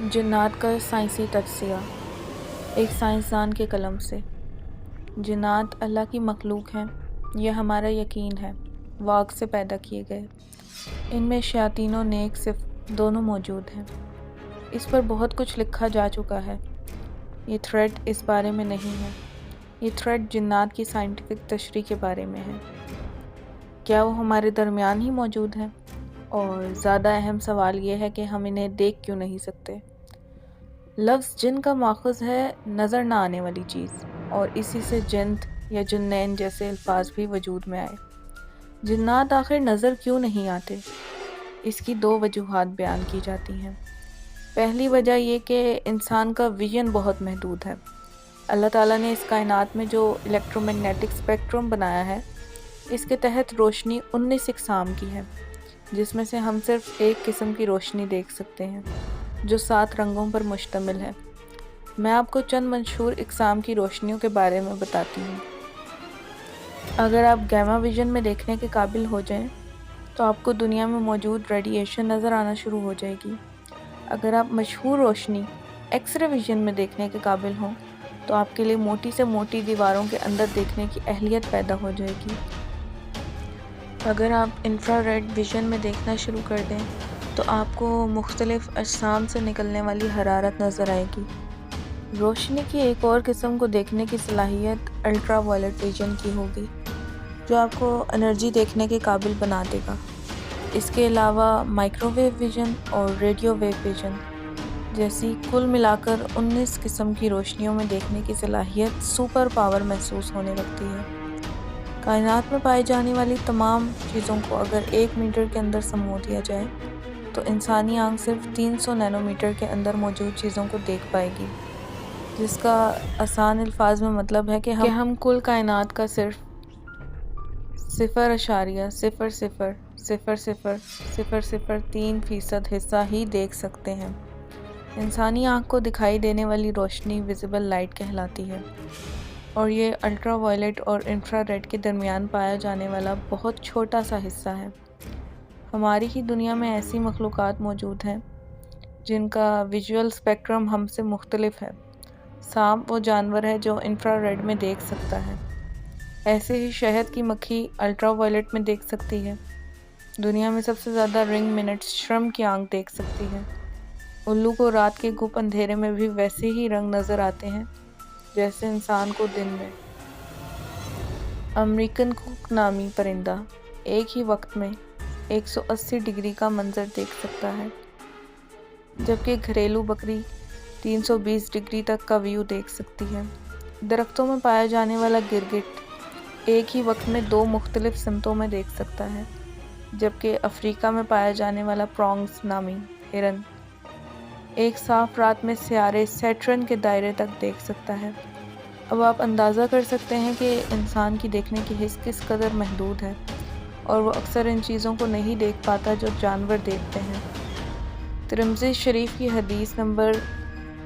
جنات کا سائنسی تجزیہ ایک سائنسدان کے قلم سے۔ جنات اللہ کی مخلوق ہیں، یہ ہمارا یقین ہے، واق سے پیدا کیے گئے۔ ان میں شیاطین و نیک صفت دونوں موجود ہیں۔ اس پر بہت کچھ لکھا جا چکا ہے۔ یہ تھریڈ اس بارے میں نہیں ہے۔ یہ تھریڈ جنات کی سائنٹیفک تشریح کے بارے میں ہے۔ کیا وہ ہمارے درمیان ہی موجود ہیں؟ اور زیادہ اہم سوال یہ ہے کہ ہم انہیں دیکھ کیوں نہیں سکتے؟ لفظ جن کا ماخذ ہے نظر نہ آنے والی چیز، اور اسی سے جنت یا جنین جیسے الفاظ بھی وجود میں آئے۔ جنات آخر نظر کیوں نہیں آتے؟ اس کی دو وجوہات بیان کی جاتی ہیں۔ پہلی وجہ یہ کہ انسان کا ویژن بہت محدود ہے۔ اللہ تعالیٰ نے اس کائنات میں جو الیکٹرو میگنیٹک اسپیکٹرم بنایا ہے، اس کے تحت روشنی 19 اقسام کی ہے، جس میں سے ہم صرف ایک قسم کی روشنی دیکھ سکتے ہیں، جو 7 رنگوں پر مشتمل ہے۔ میں آپ کو چند مشہور اقسام کی روشنیوں کے بارے میں بتاتی ہوں۔ اگر آپ گیما ویژن میں دیکھنے کے قابل ہو جائیں تو آپ کو دنیا میں موجود ریڈیشن نظر آنا شروع ہو جائے گی۔ اگر آپ مشہور روشنی ایکس رے ویژن میں دیکھنے کے قابل ہوں تو آپ کے لیے موٹی سے موٹی دیواروں کے اندر دیکھنے کی اہلیت پیدا ہو جائے گی۔ اگر آپ انفرا ریڈ ویژن میں دیکھنا شروع کر دیں تو آپ کو مختلف اجسام سے نکلنے والی حرارت نظر آئے گی۔ روشنی کی ایک اور قسم کو دیکھنے کی صلاحیت الٹرا وائلٹ ویژن کی ہوگی، جو آپ کو انرجی دیکھنے کے قابل بنا دے گا۔ اس کے علاوہ مائکرو ویو ویژن اور ریڈیو ویو ویژن جیسی کل ملا کر 19 قسم کی روشنیوں میں دیکھنے کی صلاحیت سپر پاور محسوس ہونے لگتی ہے۔ کائنات میں پائی جانے والی تمام چیزوں کو اگر 1 میٹر کے اندر سمو دیا جائے تو انسانی آنکھ صرف 300 نینو میٹر کے اندر موجود چیزوں کو دیکھ پائے گی، جس کا آسان الفاظ میں مطلب ہے کہ ہم کل کائنات کا صرف 0.0000003% حصہ ہی دیکھ سکتے ہیں۔ انسانی آنکھ کو دکھائی دینے والی روشنی ویزیبل لائٹ کہلاتی ہے، اور یہ الٹرا وائلٹ اور انفرا ریڈ کے درمیان پایا جانے والا بہت چھوٹا سا حصہ ہے۔ ہماری ہی دنیا میں ایسی مخلوقات موجود ہیں جن کا ویژول اسپیکٹرم ہم سے مختلف ہے۔ سانپ وہ جانور ہے جو انفرا ریڈ میں دیکھ سکتا ہے۔ ایسے ہی شہد کی مکھی الٹرا وائلٹ میں دیکھ سکتی ہے۔ دنیا میں سب سے زیادہ رنگ منٹس شرم کی آنکھ دیکھ سکتی ہے۔ الو کو رات کے گپ اندھیرے میں بھی ویسے ہی رنگ نظر آتے ہیں جیسے انسان کو دن میں۔ امریکن کوک نامی پرندہ ایک ہی وقت میں 180 ڈگری کا منظر دیکھ سکتا ہے، جبکہ گھریلو بکری 320 ڈگری تک کا ویو دیکھ سکتی ہے۔ درختوں میں پایا جانے والا گرگٹ ایک ہی وقت میں 2 مختلف سمتوں میں دیکھ سکتا ہے، جبکہ افریقہ میں پایا جانے والا پرونگز نامی ہرن ایک صاف رات میں سیارے سیٹرن کے دائرے تک دیکھ سکتا ہے۔ اب آپ اندازہ کر سکتے ہیں کہ انسان کی دیکھنے کی حس کس قدر محدود ہے، اور وہ اکثر ان چیزوں کو نہیں دیکھ پاتا جو جانور دیکھتے ہیں۔ ترمذی شریف کی حدیث نمبر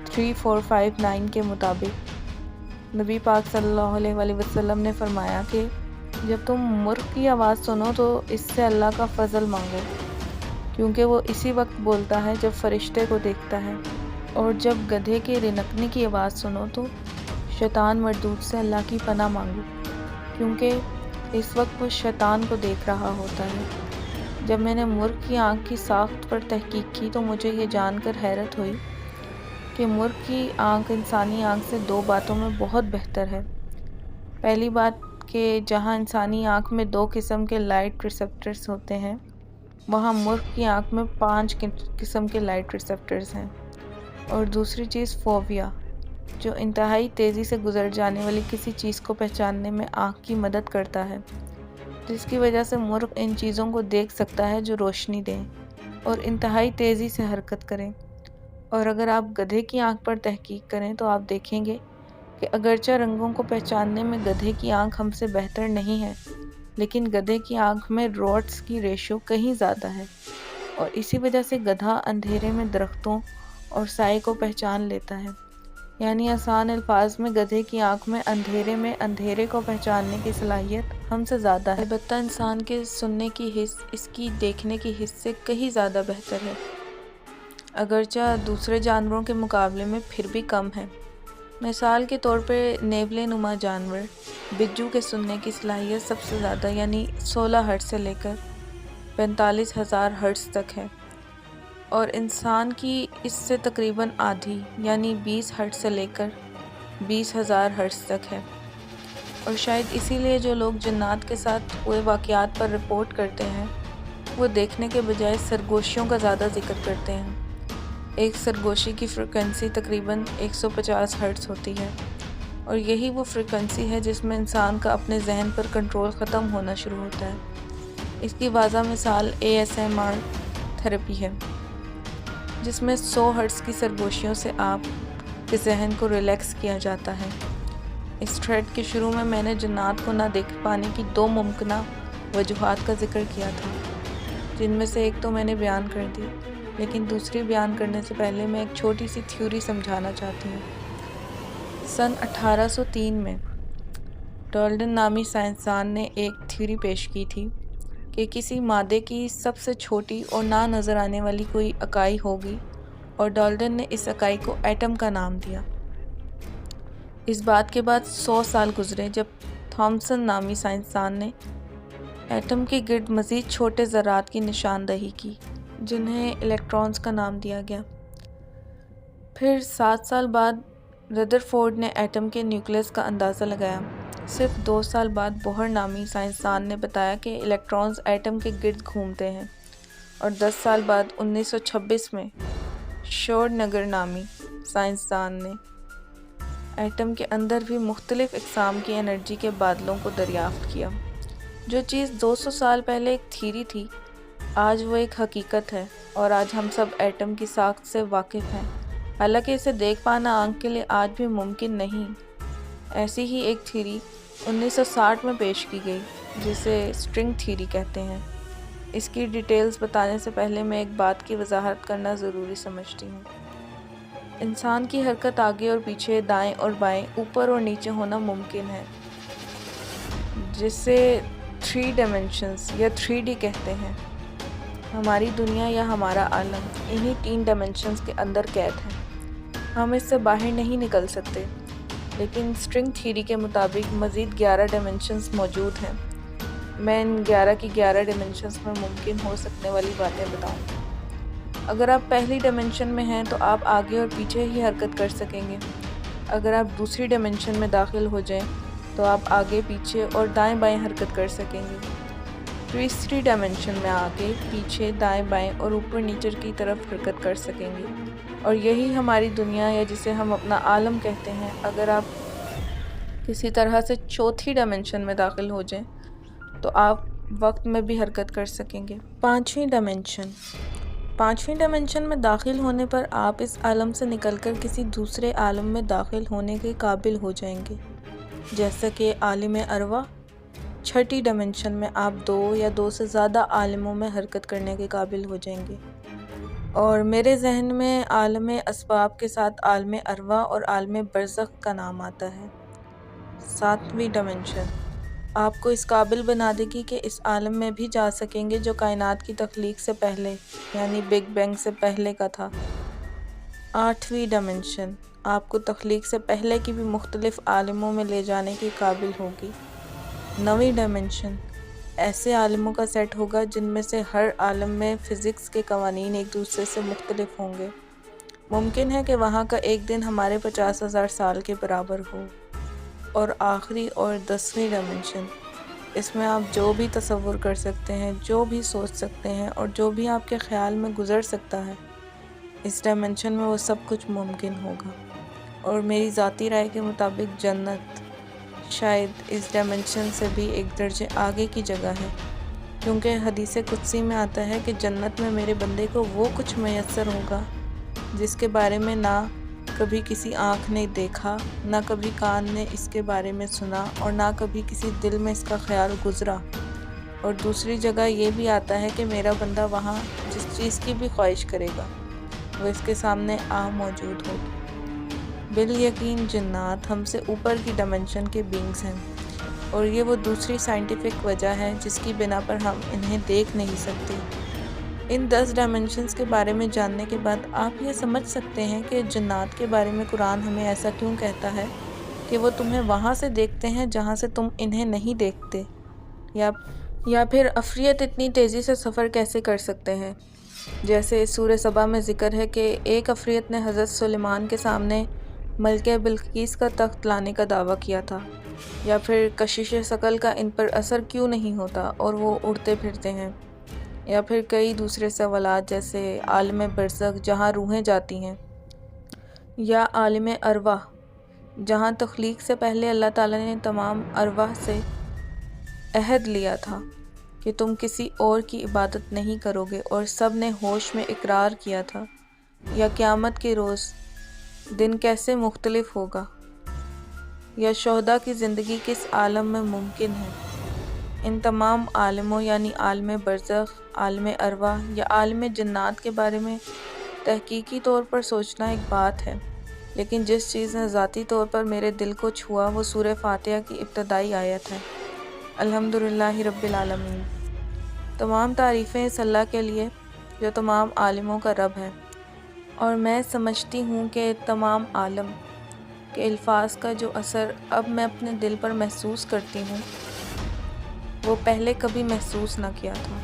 3459 کے مطابق نبی پاک صلی اللہ علیہ وسلم نے فرمایا کہ جب تم مرغ کی آواز سنو تو اس سے اللہ کا فضل مانگو، کیونکہ وہ اسی وقت بولتا ہے جب فرشتے کو دیکھتا ہے، اور جب گدھے کے رنکنے کی آواز سنو تو شیطان مردود سے اللہ کی پناہ مانگو، کیونکہ اس وقت وہ شیطان کو دیکھ رہا ہوتا ہے۔ جب میں نے مرغ کی آنکھ کی ساخت پر تحقیق کی تو مجھے یہ جان کر حیرت ہوئی کہ مرغ کی آنکھ انسانی آنکھ سے 2 باتوں میں بہت بہتر ہے۔ پہلی بات کہ جہاں انسانی آنکھ میں 2 قسم کے لائٹ ریسیپٹرز ہوتے ہیں، وہاں مرغ کی آنکھ میں 5 قسم کے لائٹ ریسیپٹرز ہیں۔ اور دوسری چیز فوبیا، جو انتہائی تیزی سے گزر جانے والی کسی چیز کو پہچاننے میں آنکھ کی مدد کرتا ہے، جس کی وجہ سے مرغ ان چیزوں کو دیکھ سکتا ہے جو روشنی دیں اور انتہائی تیزی سے حرکت کریں۔ اور اگر آپ گدھے کی آنکھ پر تحقیق کریں تو آپ دیکھیں گے کہ اگرچہ رنگوں کو پہچاننے میں گدھے کی آنکھ ہم سے بہتر نہیں ہے، لیکن گدھے کی آنکھ میں روڈس کی ریشو کہیں زیادہ ہے، اور اسی وجہ سے گدھا اندھیرے میں درختوں اور سائے کو پہچان لیتا ہے۔ یعنی آسان الفاظ میں گدھے کی آنکھ میں اندھیرے کو پہچاننے کی صلاحیت ہم سے زیادہ ہے۔ البتہ انسان کے سننے کی حس اس کی دیکھنے کی حس سے کہیں زیادہ بہتر ہے۔ اگرچہ دوسرے جانوروں کے مقابلے میں پھر بھی کم ہے۔ مثال کے طور پہ نیولے نما جانور بجو کے سننے کی صلاحیت سب سے زیادہ یعنی 16 ہرٹز سے لے کر 45,000 ہرٹز تک ہے، اور انسان کی اس سے تقریباً آدھی یعنی 20 ہرٹز سے لے کر 20,000 ہرٹز تک ہے۔ اور شاید اسی لیے جو لوگ جنات کے ساتھ ہوئے واقعات پر رپورٹ کرتے ہیں وہ دیکھنے کے بجائے سرگوشیوں کا زیادہ ذکر کرتے ہیں۔ ایک سرگوشی کی فریکوینسی تقریباً 150 ہرٹز ہوتی ہے، اور یہی وہ فریکوینسی ہے جس میں انسان کا اپنے ذہن پر کنٹرول ختم ہونا شروع ہوتا ہے۔ اس کی واضح مثال ASMR تھراپی ہے، جس میں 100 ہرٹز کی سرگوشیوں سے آپ کے ذہن کو ریلیکس کیا جاتا ہے۔ اس تھریڈ کے شروع میں نے جنات کو نہ دیکھ پانے کی 2 ممکنہ وجوہات کا ذکر کیا تھا، جن میں سے ایک تو میں نے بیان کر دی، لیکن دوسری بیان کرنے سے پہلے میں ایک چھوٹی سی تھیوری سمجھانا چاہتی ہوں۔ سن 1803 میں ڈالٹن نامی سائنسدان نے ایک تھیوری پیش کی تھی کہ کسی مادے کی سب سے چھوٹی اور نہ نظر آنے والی کوئی اکائی ہوگی، اور ڈالٹن نے اس اکائی کو ایٹم کا نام دیا۔ اس بات کے بعد 100 سال گزرے جب تھامسن نامی سائنسدان نے ایٹم کے گرد مزید چھوٹے ذرات کی نشاندہی کی، جنہیں الیکٹرانز کا نام دیا گیا۔ پھر 7 سال بعد ردرفورڈ نے ایٹم کے نیوکلیس کا اندازہ لگایا۔ صرف 2 سال بعد بوہر نامی سائنسدان نے بتایا کہ الیکٹرانز ایٹم کے گرد گھومتے ہیں، اور 10 سال بعد 1926 میں شروڈنگر نامی سائنسدان نے ایٹم کے اندر بھی مختلف اقسام کی انرجی کے بادلوں کو دریافت کیا۔ جو چیز 200 سال پہلے ایک تھیوری تھی، آج وہ ایک حقیقت ہے، اور آج ہم سب ایٹم کی ساخت سے واقف ہیں، حالانکہ اسے دیکھ پانا آنکھ کے لیے آج بھی ممکن نہیں۔ ایسی ہی ایک تھیوری 1960 میں پیش کی گئی، جسے اسٹرنگ تھیوری کہتے ہیں۔ اس کی ڈیٹیلز بتانے سے پہلے میں ایک بات کی وضاحت کرنا ضروری سمجھتی ہوں۔ انسان کی حرکت آگے اور پیچھے، دائیں اور بائیں، اوپر اور نیچے ہونا ممکن ہے، جسے 3 ڈائمینشنز یا 3D کہتے ہیں۔ ہماری دنیا یا ہمارا عالم انہی 3 ڈائمینشنز کے اندر قید ہے، ہم اس سے باہر نہیں نکل سکتے۔ لیکن اسٹرنگ تھیوری کے مطابق مزید 11 ڈائمینشنز موجود ہیں۔ میں ان 11 کی 11 ڈائمینشنز میں ممکن ہو سکنے والی باتیں بتاؤں گی۔ اگر آپ پہلی ڈائمینشن میں ہیں تو آپ آگے اور پیچھے ہی حرکت کر سکیں گے۔ اگر آپ دوسری ڈائمینشن میں داخل ہو جائیں تو آپ آگے پیچھے اور دائیں بائیں حرکت کر سکیں گے۔ تیسری ڈائمینشن میں آگے پیچھے، دائیں بائیں اور اوپر نیچے کی طرف حرکت کر سکیں گے، اور یہی ہماری دنیا یا جسے ہم اپنا عالم کہتے ہیں۔ اگر آپ کسی طرح سے چوتھی ڈائمینشن میں داخل ہو جائیں تو آپ وقت میں بھی حرکت کر سکیں گے۔ پانچویں ڈائمینشن میں داخل ہونے پر آپ اس عالم سے نکل کر کسی دوسرے عالم میں داخل ہونے کے قابل ہو جائیں گے، جیسا کہ عالم ارواح۔ چھٹی ڈائمینشن میں آپ 2 یا 2 سے زیادہ عالموں میں حرکت کرنے کے قابل ہو جائیں گے، اور میرے ذہن میں عالم اسباب کے ساتھ عالم ارواح اور عالم برزخ کا نام آتا ہے۔ 7ویں ڈائمینشن آپ کو اس قابل بنا دے گی کہ اس عالم میں بھی جا سکیں گے جو کائنات کی تخلیق سے پہلے یعنی بگ بینگ سے پہلے کا تھا۔ 8ویں ڈائمینشن آپ کو تخلیق سے پہلے کی بھی مختلف عالموں میں لے جانے کے قابل ہوگی۔ 9ویں ڈائمینشن ایسے عالموں کا سیٹ ہوگا جن میں سے ہر عالم میں فزکس کے قوانین ایک دوسرے سے مختلف ہوں گے۔ ممکن ہے کہ وہاں کا ایک دن ہمارے 50,000 سال کے برابر ہو۔ اور آخری اور 10ویں ڈائمینشن، اس میں آپ جو بھی تصور کر سکتے ہیں، جو بھی سوچ سکتے ہیں، اور جو بھی آپ کے خیال میں گزر سکتا ہے، اس ڈائمینشن میں وہ سب کچھ ممکن ہوگا۔ اور میری ذاتی رائے کے مطابق جنت شاید اس ڈائمینشن سے بھی ایک درجے آگے کی جگہ ہے، کیونکہ حدیث قدسی میں آتا ہے کہ جنت میں میرے بندے کو وہ کچھ میسر ہوگا جس کے بارے میں نہ کبھی کسی آنکھ نے دیکھا، نہ کبھی کان نے اس کے بارے میں سنا، اور نہ کبھی کسی دل میں اس کا خیال گزرا۔ اور دوسری جگہ یہ بھی آتا ہے کہ میرا بندہ وہاں جس چیز کی بھی خواہش کرے گا وہ اس کے سامنے موجود ہوگی۔ بالیقین جنات ہم سے اوپر کی ڈائمینشن کے بینگز ہیں، اور یہ وہ دوسری سائنٹیفک وجہ ہے جس کی بنا پر ہم انہیں دیکھ نہیں سکتے۔ ان 10 ڈائمنشنز کے بارے میں جاننے کے بعد آپ یہ سمجھ سکتے ہیں کہ جنات کے بارے میں قرآن ہمیں ایسا کیوں کہتا ہے کہ وہ تمہیں وہاں سے دیکھتے ہیں جہاں سے تم انہیں نہیں دیکھتے، یا پھر عفریت اتنی تیزی سے سفر کیسے کر سکتے ہیں؟ جیسے سورہ سبا میں ذکر ہے کہ ایک عفریت نے حضرت سلیمان کے سامنے ملکہ بلقیس کا تخت لانے کا دعویٰ کیا تھا، یا پھر کشش ثقل کا ان پر اثر کیوں نہیں ہوتا اور وہ اڑتے پھرتے ہیں، یا پھر کئی دوسرے سوالات جیسے عالم برزخ جہاں روحیں جاتی ہیں، یا عالم ارواح جہاں تخلیق سے پہلے اللہ تعالیٰ نے تمام ارواح سے عہد لیا تھا کہ تم کسی اور کی عبادت نہیں کرو گے اور سب نے ہوش میں اقرار کیا تھا، یا قیامت کے روز دن کیسے مختلف ہوگا، یا شہداء کی زندگی کس عالم میں ممکن ہے۔ ان تمام عالموں یعنی عالم برزخ، عالم ارواح یا عالم جنات کے بارے میں تحقیقی طور پر سوچنا ایک بات ہے، لیکن جس چیز نے ذاتی طور پر میرے دل کو چھوا وہ سورہ فاتحہ کی ابتدائی آیت ہے، الحمدللہ رب العالمین۔ تمام تعریفیں اس اللہ کے لیے جو تمام عالموں کا رب ہے، اور میں سمجھتی ہوں کہ تمام عالم کے الفاظ کا جو اثر اب میں اپنے دل پر محسوس کرتی ہوں وہ پہلے کبھی محسوس نہ کیا تھا۔